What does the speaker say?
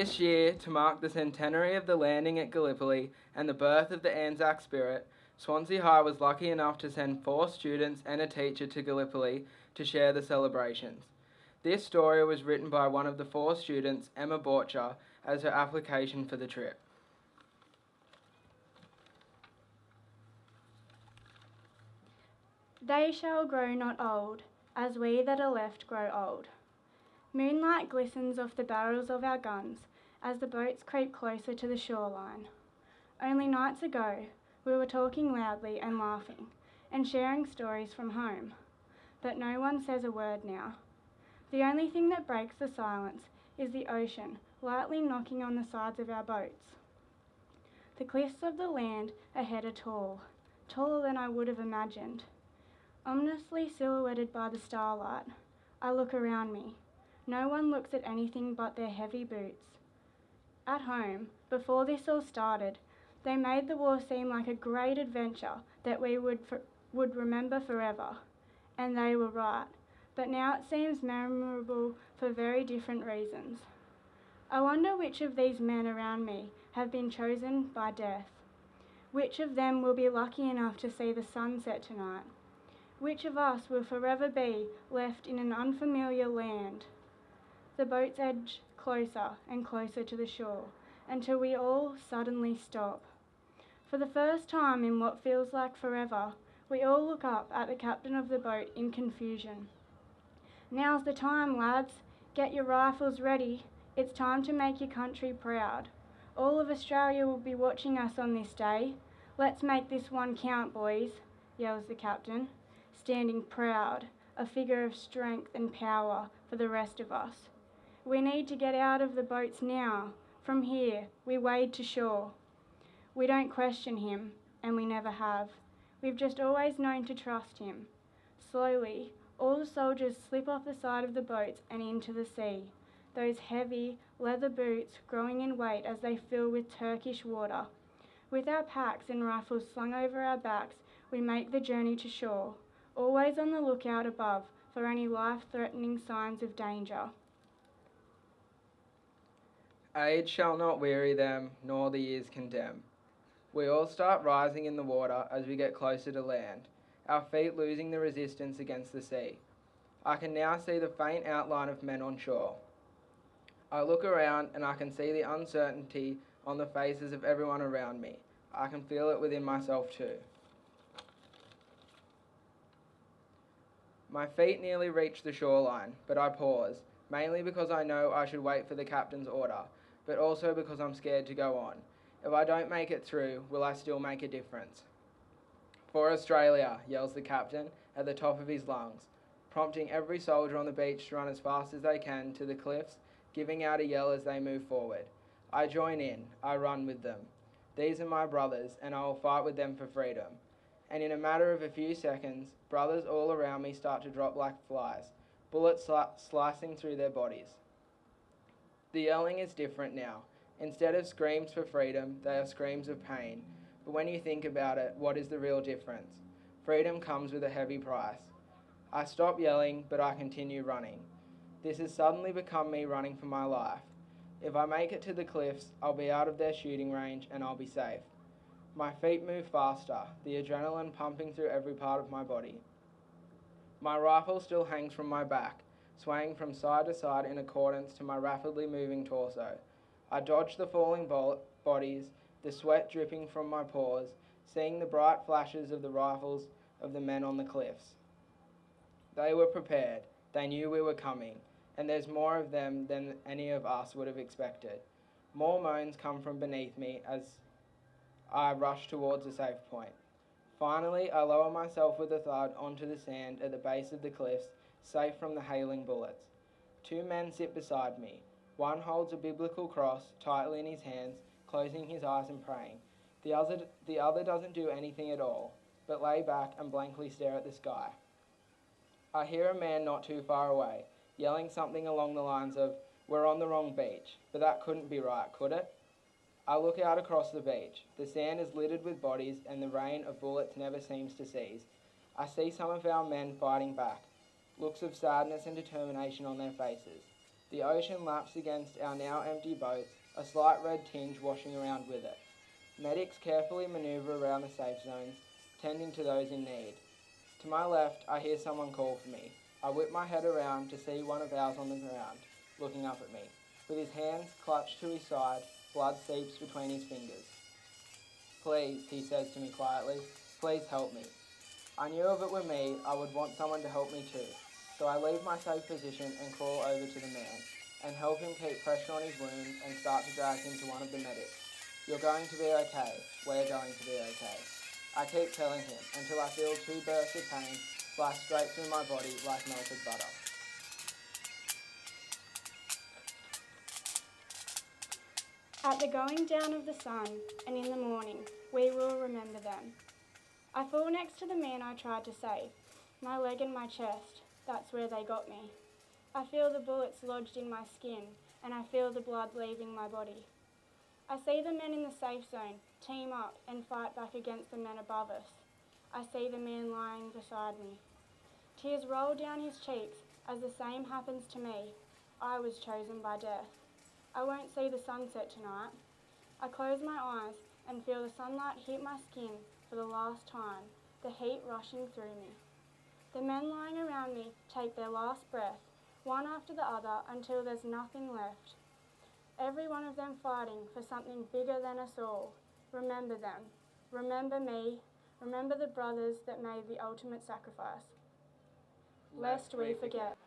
This year, to mark the centenary of the landing at Gallipoli and the birth of the Anzac spirit, Swansea High was lucky enough to send 4 students and a teacher to Gallipoli to share the celebrations. This story was written by one of the 4 students, Emma Borcher, as her application for the trip. They shall grow not old, as we that are left grow old. Moonlight glistens off the barrels of our guns as the boats creep closer to the shoreline. Only nights ago, we were talking loudly and laughing and sharing stories from home, but no one says a word now. The only thing that breaks the silence is the ocean lightly knocking on the sides of our boats. The cliffs of the land ahead are tall, taller than I would have imagined. Ominously silhouetted by the starlight, I look around me. No one looks at anything but their heavy boots. At home, before this all started, they made the war seem like a great adventure that we would remember forever. And they were right, but now it seems memorable for very different reasons. I wonder which of these men around me have been chosen by death. Which of them will be lucky enough to see the sunset tonight? Which of us will forever be left in an unfamiliar land? The boats edge closer and closer to the shore until we all suddenly stop. For the first time in what feels like forever, we all look up at the captain of the boat in confusion. Now's the time, lads. Get your rifles ready. It's time to make your country proud. All of Australia will be watching us on this day. Let's make this one count, boys, yells the captain, standing proud, a figure of strength and power for the rest of us. We need to get out of the boats now. From here, we wade to shore. We don't question him, and we never have. We've just always known to trust him. Slowly, all the soldiers slip off the side of the boats and into the sea, those heavy leather boots growing in weight as they fill with Turkish water. With our packs and rifles slung over our backs, we make the journey to shore, always on the lookout above for any life-threatening signs of danger. Age shall not weary them, nor the years condemn. We all start rising in the water as we get closer to land, our feet losing the resistance against the sea. I can now see the faint outline of men on shore. I look around and I can see the uncertainty on the faces of everyone around me. I can feel it within myself too. My feet nearly reach the shoreline, but I pause, mainly because I know I should wait for the captain's order, but also because I'm scared to go on. If I don't make it through, will I still make a difference? For Australia, yells the captain at the top of his lungs, prompting every soldier on the beach to run as fast as they can to the cliffs, giving out a yell as they move forward. I join in, I run with them. These are my brothers, and I will fight with them for freedom. And in a matter of a few seconds, brothers all around me start to drop like flies, bullets slicing through their bodies. The yelling is different now. Instead of screams for freedom, they are screams of pain. But when you think about it, what is the real difference? Freedom comes with a heavy price. I stop yelling, but I continue running. This has suddenly become me running for my life. If I make it to the cliffs, I'll be out of their shooting range and I'll be safe. My feet move faster, the adrenaline pumping through every part of my body. My rifle still hangs from my back, swaying from side to side in accordance to my rapidly moving torso. I dodge the falling bodies, the sweat dripping from my pores, seeing the bright flashes of the rifles of the men on the cliffs. They were prepared. They knew we were coming, and there's more of them than any of us would have expected. More moans come from beneath me as I rush towards a safe point. Finally, I lower myself with a thud onto the sand at the base of the cliffs, safe from the hailing bullets. 2 men sit beside me. One holds a biblical cross tightly in his hands, closing his eyes and praying. The other doesn't do anything at all, but lay back and blankly stare at the sky. I hear a man not too far away, yelling something along the lines of, "We're on the wrong beach," but that couldn't be right, could it? I look out across the beach. The sand is littered with bodies and the rain of bullets never seems to cease. I see some of our men fighting back, looks of sadness and determination on their faces. The ocean laps against our now empty boats a slight red tinge washing around with it. Medics carefully manoeuvre around the safe zones, tending to those in need. To my left, I hear someone call for me. I whip my head around to see one of ours on the ground, looking up at me. With his hands clutched to his side, blood seeps between his fingers. "Please," he says to me quietly, "please help me." I knew if it were me, I would want someone to help me too. So I leave my safe position and crawl over to the man, and help him keep pressure on his wounds and start to drag him to one of the medics. "You're going to be okay. We're going to be okay." I keep telling him until I feel two bursts of pain flash straight through my body like melted butter. At the going down of the sun and in the morning, we will remember them. I fall next to the man I tried to save, my leg and my chest, that's where they got me. I feel the bullets lodged in my skin, and I feel the blood leaving my body. I see the men in the safe zone team up and fight back against the men above us. I see the man lying beside me. Tears roll down his cheeks as the same happens to me. I was chosen by death. I won't see the sunset tonight. I close my eyes and feel the sunlight hit my skin for the last time, the heat rushing through me. The men lying around me take their last breath, one after the other, until there's nothing left. Every one of them fighting for something bigger than us all. Remember them. Remember me. Remember the brothers that made the ultimate sacrifice. Lest we forget.